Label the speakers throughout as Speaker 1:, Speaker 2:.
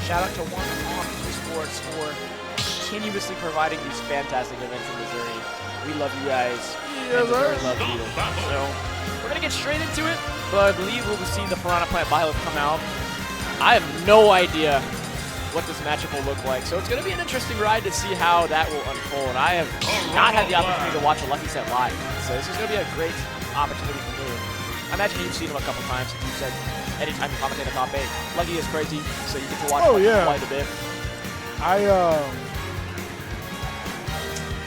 Speaker 1: shout out to One Off Esports for continuously providing these fantastic events in Missouri. We love you guys.
Speaker 2: Yes,
Speaker 1: and Missouri loves you. So we're gonna get straight into it, but I believe we'll see the Piranha Plant Byleth come out. I have no idea what this matchup will look like, so it's gonna be an interesting ride to see how that will unfold. I have not had the opportunity to watch a Lucky set live, so this is gonna be a great opportunity for me. I imagine you've seen him a couple times. You said anytime you commentate the top 8, Lucky is crazy, so you get to watch quite a bit.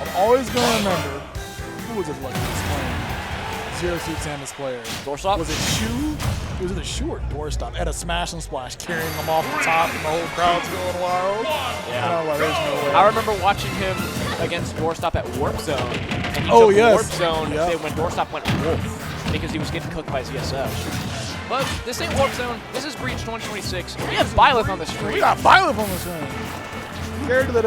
Speaker 2: I'm always going to remember, who was it Lucky was playing? Zero Suit Samus player.
Speaker 1: Doorstop?
Speaker 2: Was it Shu? It was either Shu or Doorstop at a smash and splash, carrying him off the top and the whole crowd's going wild.
Speaker 1: Yeah.
Speaker 2: And I was like, there's no way.
Speaker 1: I remember watching him against Doorstop at Warp Zone. And he took Warp Zone when Doorstop went Wolf because he was getting cooked by ZSO. But this ain't Warp Zone. This is Breach 2026. We have Byleth on the stream.
Speaker 2: We got Byleth on the stream. Character that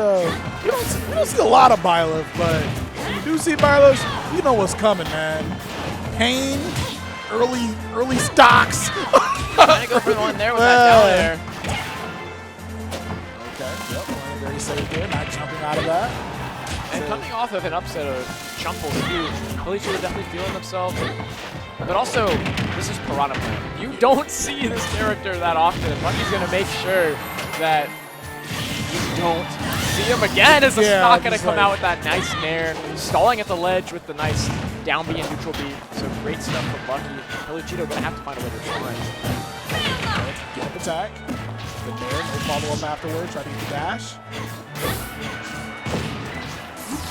Speaker 2: we don't see a lot of Byleth, but when you do see Byleth, you know what's coming, man. Pain, early stocks.
Speaker 1: Trying to go for the one there with that down there.
Speaker 2: Okay, yep, very safe there, not jumping out of that.
Speaker 1: And coming off of an upset of Chumple too, Peluchito definitely feeling themselves. But also, this is Piranha Plant. You don't see this character that often. Lucky's gonna make sure that you don't see him again as the stock going to come out with that nice nair, stalling at the ledge with the nice down B and neutral B. So great stuff from Lucky. Peluchito going to have to find a way to respond.
Speaker 2: Get up attack. Good nair, no follow-up afterward. Try to get the dash.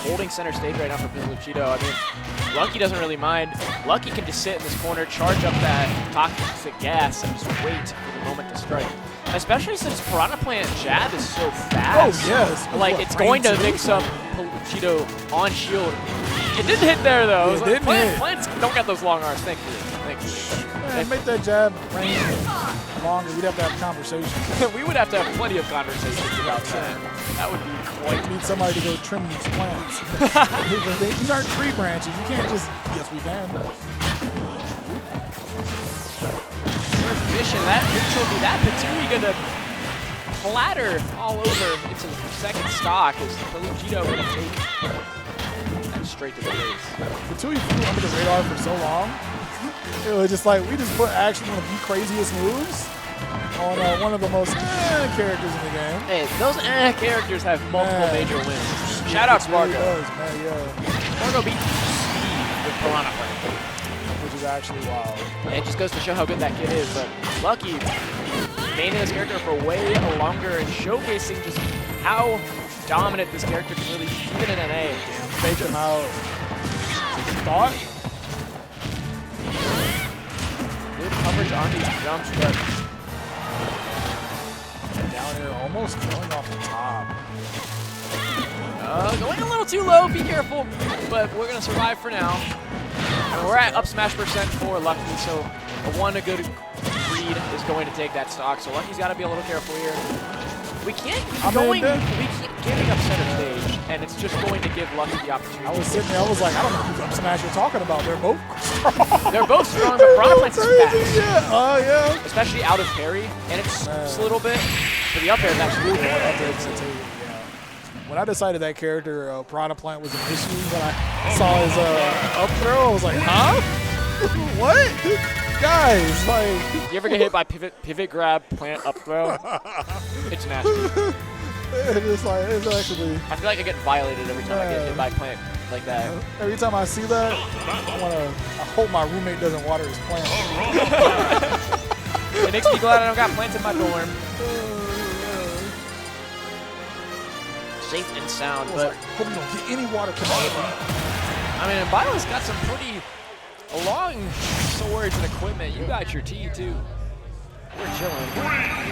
Speaker 1: Holding center stage right now for Peluchito. I mean, Lucky doesn't really mind. Lucky can just sit in this corner, charge up that toxic gas, and just wait for the moment to strike. Especially since Piranha Plant jab is so fast.
Speaker 2: Oh, yes.
Speaker 1: Like, it's going to mix up Peluchito on shield. It didn't hit there, though.
Speaker 2: It didn't hit.
Speaker 1: Plants don't get those long arms, thankfully.
Speaker 2: Yeah, make that jab range longer. We'd have to have conversations.
Speaker 1: We would have to have plenty of conversations about that. That would be quite...
Speaker 2: We need somebody to go trim these plants. These aren't tree branches. You can't just... Yes, we can.
Speaker 1: Mission, that neutral B, that Patui gonna clatter all over into the second stock as Peluchito gonna take that straight to the face.
Speaker 2: Patui flew under the radar for so long. It was just like, we just put actually one of the craziest moves on one of the most characters in the game.
Speaker 1: Hey, those characters have multiple major wins. Shout out Spargo. Spargo beat Speed with Piranha Plant.
Speaker 2: Which is actually wild.
Speaker 1: And it just goes to show how good that kid is. But Lucky maining this character for way longer and showcasing just how dominant this character can really be, even in NA.
Speaker 2: Fake him out. Thought?
Speaker 1: Good coverage on these jumps, but
Speaker 2: down here almost going off the top.
Speaker 1: Going a little too low, be careful. But we're going to survive for now. We're at up smash percent for Lucky, so a good read is going to take that stock. So Lucky's got to be a little careful here. We can't keep giving up center stage, and it's just going to give Lucky the opportunity.
Speaker 2: I was sitting there, I was like, I don't know who's up smash you're talking about. They're both strong.
Speaker 1: They're both strong, but Piranha Plant's is fast.
Speaker 2: Yeah.
Speaker 1: Especially out of parry, and it scoops a little bit, but the up air is actually cool.
Speaker 2: When I decided that character, Piranha Plant, was an issue, when I saw his up throw, I was like, huh? What? Guys, like...
Speaker 1: You ever get hit by pivot grab, plant up throw? It's nasty.
Speaker 2: It's actually...
Speaker 1: I feel like I get violated every time I get hit by plant like that.
Speaker 2: Every time I see that, I hope my roommate doesn't water his plant.
Speaker 1: It makes me glad I don't got plants in my dorm. Safe and sound, but
Speaker 2: hope you don't get any water coming out.
Speaker 1: I mean, Byleth's got some pretty long swords and equipment. You got your tea too. We're chilling.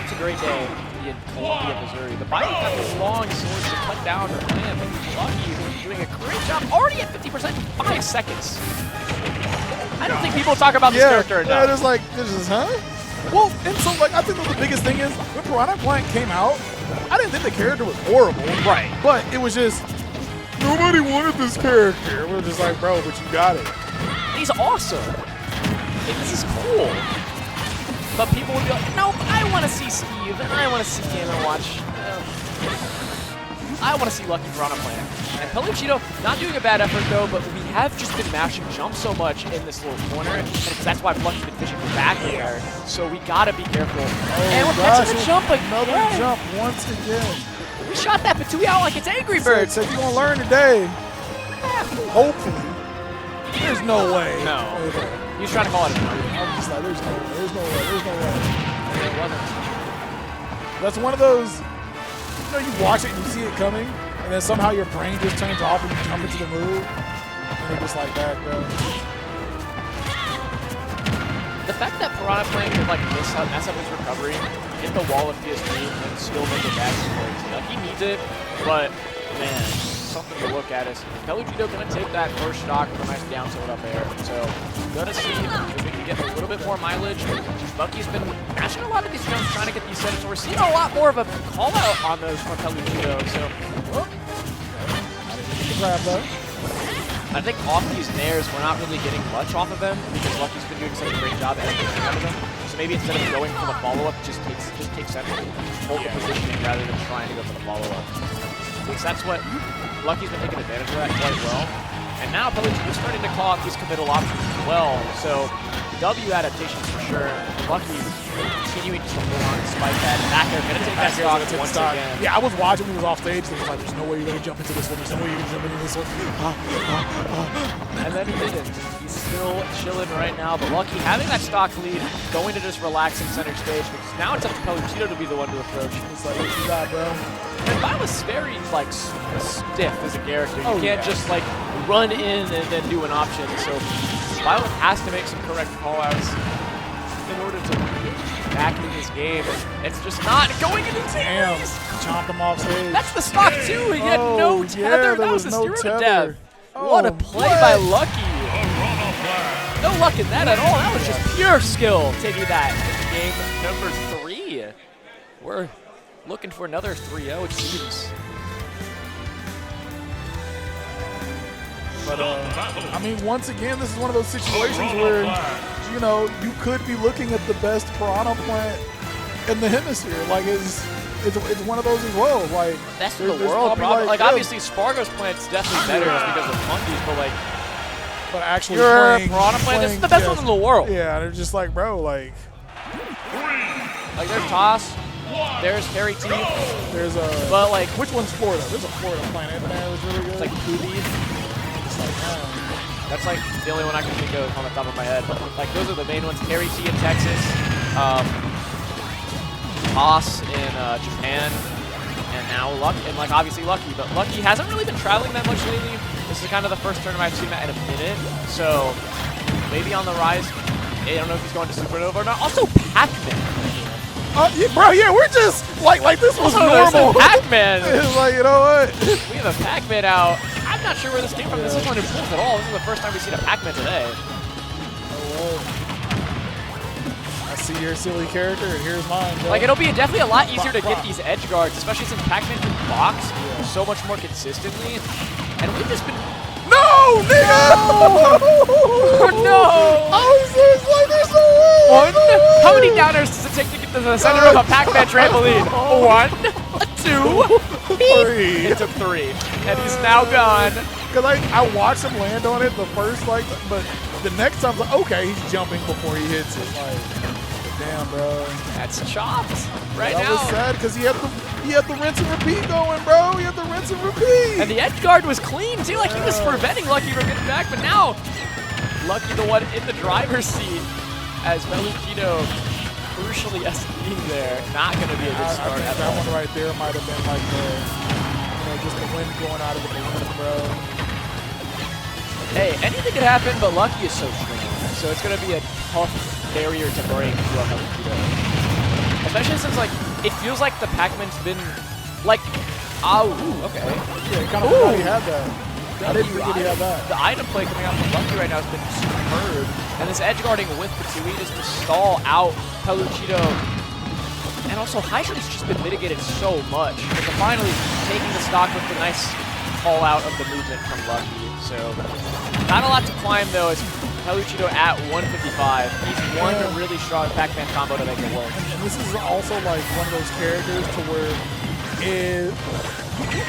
Speaker 1: It's a great day in Columbia, Missouri. The Byleth got these long swords to cut down the plant, but Lucky doing a great job. Already at 50% in 5 seconds. I don't think people talk about this character enough.
Speaker 2: Yeah, this is, huh? Well, and so, like, I think that the biggest thing is, when Piranha Plant came out, I didn't think the character was horrible.
Speaker 1: Right.
Speaker 2: But it was just, nobody wanted this character. We were just like, bro, but you got it.
Speaker 1: He's awesome. Like, this is cool. but people would be like, nope, I want to see Steve, and I want to see Game & Watch. I want to see Lucky Piranha playing. And Peluchito, not doing a bad effort though, but we have just been mashing jump so much in this little corner, and that's why Lucky's been fishing for back air. So we gotta be careful. And we're catching the jump again.
Speaker 2: Another jump once again.
Speaker 1: We shot that Patui out like it's Angry Birds.
Speaker 2: So you're gonna learn today. Hopefully. There's no way.
Speaker 1: No.
Speaker 2: Okay.
Speaker 1: He was trying to call it a penalty.
Speaker 2: I'm just like, there's no way. There's no way. There's no way.
Speaker 1: It wasn't.
Speaker 2: That's one of those, you know, you watch it and you see it coming, and then somehow your brain just turns off and you jump into the move, and you're just like that, bro.
Speaker 1: The fact that Piranha playing could like mess up his recovery, hit the wall of PS3, and still make it back is crazy. Like he needs it, but man, something to look at is Peluchito gonna take that first stock with a nice down tilt up air. So gonna see if we can get a little bit more mileage. Bucky's been mashing a lot of these jumps, trying to get these settings. So we're seeing a lot more of a call out on those from Peluchito. So
Speaker 2: Grab though.
Speaker 1: I think off these nairs, we're not really getting much off of them because Lucky's been doing such a great job at getting out of them. So maybe instead of going for the follow-up, just take center, hold the positioning rather than trying to go for the follow-up. Because that's what Lucky's been taking advantage of that quite well. And now Peluchito's starting to call out these committal options as well. So W adaptations for sure. Lucky continuing to hold on despite that. Back air, gonna take that stock once again.
Speaker 2: Yeah, I was watching when he was off stage, and it was like, there's no way you're gonna jump into this one. There's no way you're gonna jump into this one.
Speaker 1: And then he didn't. He's still chilling right now, but Lucky having that stock lead, going to just relax in center stage, because now it's up to Peluchito to be the one to approach.
Speaker 2: It's like, what you got, bro?
Speaker 1: And Byleth's very like stiff as a character. You can't just like run in and then do an option. So Byleth has to make some correct callouts in order to be back in this game. And it's just not going into series.
Speaker 2: Chomped him off stage.
Speaker 1: That's the stock too. He had no tether. That was a zero to death. What a play by Lucky. No luck in that at all. That was just pure skill taking that in game number 3. We're looking for another 3-0, it seems.
Speaker 2: But, I mean, once again, this is one of those situations where, you know, you could be looking at the best Piranha plant in the hemisphere. Like, it's one of those as well. Like,
Speaker 1: best in the world, probably. Like obviously, Spargo's plant's definitely better just because of monkeys, but like,
Speaker 2: actually
Speaker 1: your Piranha plant, this is the best one in the world.
Speaker 2: Yeah, they're just like, bro, like
Speaker 1: there's Toss, there's Harry T,
Speaker 2: there's a.
Speaker 1: But like,
Speaker 2: which one's Florida? There's a Florida plant in there that's really good.
Speaker 1: It's like Kubi.
Speaker 2: It's like,
Speaker 1: that's like the only one I can think of on the top of my head. But like, those are the main ones. Harry T in Texas. Toss in Japan, and now Lucky, and like obviously Lucky, but Lucky hasn't really been traveling that much lately. This is kind of the first tournament I've seen that in a minute, so maybe on the rise. I don't know if he's going to Supernova or not. Also Pac-Man.
Speaker 2: Yeah, bro, yeah, we're just like this was normal.
Speaker 1: Pac-Man.
Speaker 2: It's like, you know what?
Speaker 1: We have a Pac-Man out. I'm not sure where this came from. This isn't improved at all. This is the first time we've seen a Pac-Man today.
Speaker 2: I see your silly character, and here's mine. Bro.
Speaker 1: Like, it'll be definitely a lot easier to get these edge guards, especially since Pac-Man can box so much more consistently. And we've just been...
Speaker 2: No, nigga!
Speaker 1: No!
Speaker 2: I was just like, there's no way!
Speaker 1: One? How many downers does it take to get to the center of a Pac-Man trampoline? 1, 2, 3. It took 3. And he's now gone.
Speaker 2: Because I watched him land on it the first, like, but the next time, like, okay, he's jumping before he hits it. Like, damn, bro.
Speaker 1: That's chopped right
Speaker 2: now. That was sad because he had the rinse and repeat going, bro. He had the rinse and repeat.
Speaker 1: And the edge guard was clean, too. Like, he was preventing Lucky from getting back, but now Lucky the one in the driver's seat as Peluchito crucially SDing there. Not going to be a good start
Speaker 2: I think
Speaker 1: at
Speaker 2: that
Speaker 1: all.
Speaker 2: one right there might have been like the, you know, just the wind going out of the balloon, bro.
Speaker 1: Hey, anything could happen, but Lucky is so strong. So it's going to be a tough barrier to break to a Peluchito. Especially since, like, it feels like the Pac-Man's been, like, oh, okay.
Speaker 2: Yeah, kind of forgot he had that. I didn't forget he had that.
Speaker 1: The item play coming out from Lucky right now has been superb. And this edge guarding with Patui just to stall out Peluchito. And also, Hydra has just been mitigated so much. But finally taking the stock with the nice call out of the movement from Lucky. So, not a lot to climb though. As Peluchito at 155. He's one really strong Pac-Man combo to make it work.
Speaker 2: And this is also like one of those characters to where you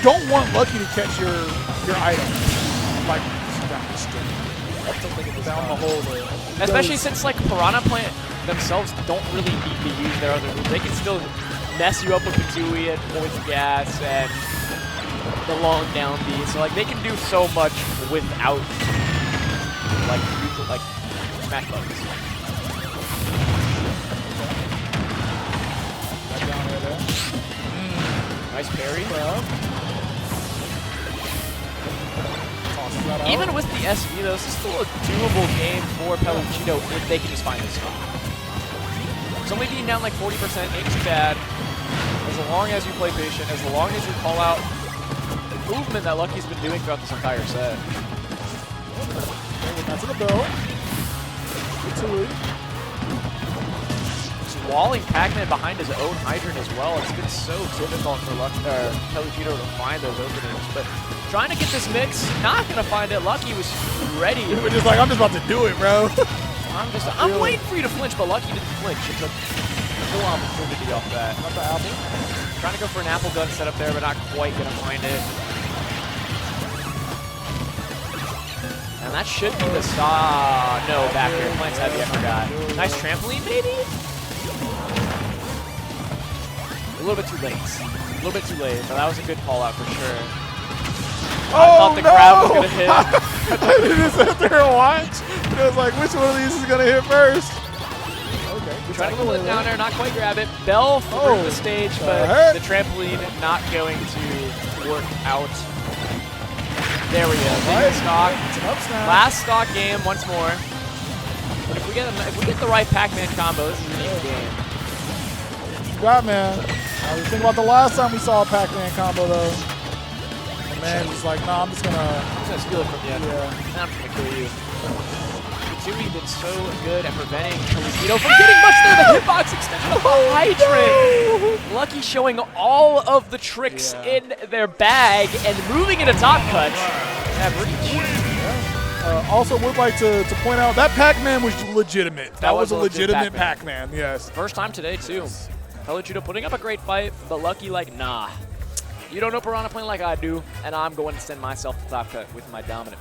Speaker 2: don't want Lucky to catch your item. Like down the street. Down the hole there.
Speaker 1: Especially since like Piranha Plant themselves don't really need to use their other moves. They can still mess you up with the Dewey and Poison Gas and the long down B. So like they can do so much without like smash buttons. Nice parry. Even with the SV though, this is still a doable game for Peluchito if they can just find this spot. It's only being down like 40% ain't too bad. As long as you play patient, as long as you call out the movement that Lucky's been doing throughout this entire set.
Speaker 2: That's the bell.
Speaker 1: Just walling Pac-Man behind his own hydrant as well. It's been so difficult for Peluchito to find those openings. But trying to get this mix, not gonna find it. Lucky was ready.
Speaker 2: He was just like, I'm just about to do it, bro.
Speaker 1: I'm waiting for you to flinch, but Lucky didn't flinch. It took full opportunity off that.
Speaker 2: Not the apple.
Speaker 1: Trying to go for an apple gun setup there, but not quite gonna find it. And that should be the star. No, back here. Plant's heavy, I forgot. Nice trampoline, maybe? A little bit too late. A little bit too late, but that was a good call out for sure. I thought the grab was going to hit.
Speaker 2: I did just sit there and watch. It was like, which one of these is going to hit first? Okay.
Speaker 1: Trying to pull it down there, not quite grab it. Bell through the stage, but the trampoline not going to work out. There we go. Right. Stock. Last stock game once more. But if we get the right Pac-Man combo, this is an easy game.
Speaker 2: You got, man. I was thinking about the last time we saw a Pac-Man combo though. The man was like, nah, I'm just gonna
Speaker 1: steal it from you.
Speaker 2: Yeah.
Speaker 1: Now I'm gonna kill you. Dewey been so good at preventing Peluchito from getting much there. The hitbox extension of the hydrant. Lucky showing all of the tricks in their bag and moving into top cut. Have reach.
Speaker 2: Also would like to point out that Pac-Man was legitimate. That was a legitimate
Speaker 1: Pac-Man.
Speaker 2: Yes.
Speaker 1: First time today too. Peluchito putting up a great fight, but Lucky like, nah. You don't know Piranha playing like I do, and I'm going to send myself to top cut with my dominant